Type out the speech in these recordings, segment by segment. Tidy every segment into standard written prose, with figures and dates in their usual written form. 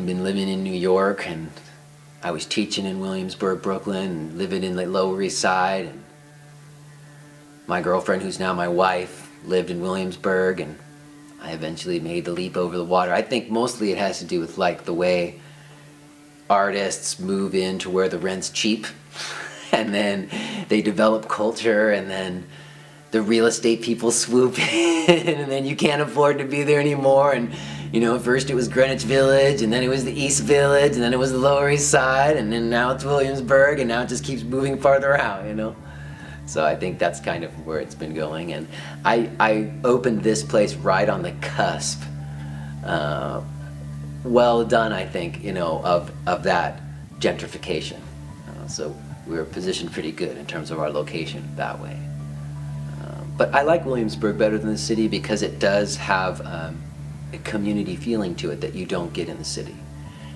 and been living in New York, and I was teaching in Williamsburg, Brooklyn, and living in the Lower East Side. And my girlfriend, who's now my wife, lived in Williamsburg, and I eventually made the leap over the water. I think mostly it has to do with like the way artists move into where the rent's cheap and then they develop culture, and then the real estate people swoop in and then you can't afford to be there anymore. And you know, first it was Greenwich Village, and then it was the East Village, and then it was the Lower East Side, and then now it's Williamsburg, and now it just keeps moving farther out, you know. So I think that's kind of where it's been going. And I opened this place right on the cusp. Well done, I think, you know, of that gentrification. So we were positioned pretty good in terms of our location that way. But I like Williamsburg better than the city because it does have a community feeling to it that you don't get in the city.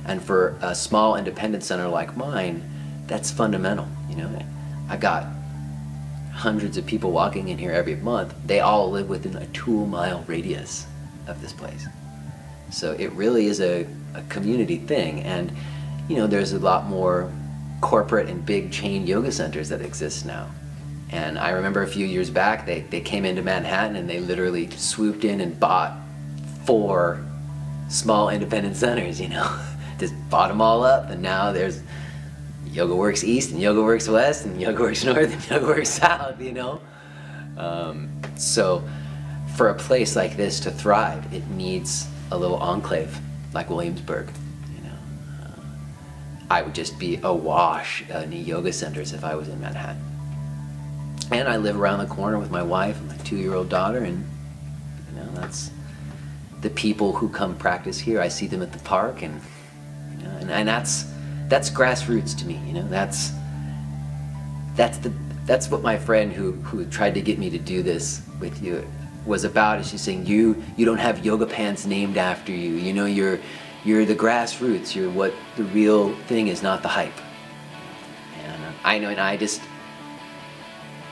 And for a small independent center like mine, that's fundamental. You know, I got hundreds of people walking in here every month. They all live within a 2-mile radius of this place. So it really is a community thing. And you know, there's a lot more corporate and big chain yoga centers that exist now. And I remember a few years back, they came into Manhattan and they literally swooped in and bought 4 small independent centers, you know. Just bought them all up, and now there's Yoga Works East and Yoga Works West and Yoga Works North and Yoga Works South, you know. So for a place like this to thrive, it needs a little enclave like Williamsburg, you know. I would just be awash in the yoga centers if I was in Manhattan. And I live around the corner with my wife and my 2-year-old daughter, and you know, that's the people who come practice here. I see them at the park, and you know, and that's grassroots to me. You know, that's what my friend who tried to get me to do this with you was about. Is she's saying you don't have yoga pants named after you. You know, you're the grassroots. You're what the real thing is, not the hype. And I know, and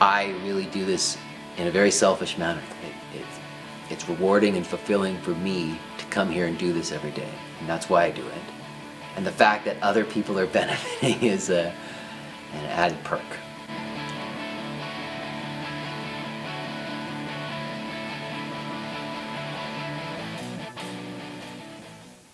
I really do this in a very selfish manner. It's rewarding and fulfilling for me to come here and do this every day, and that's why I do it. And the fact that other people are benefiting is an added perk.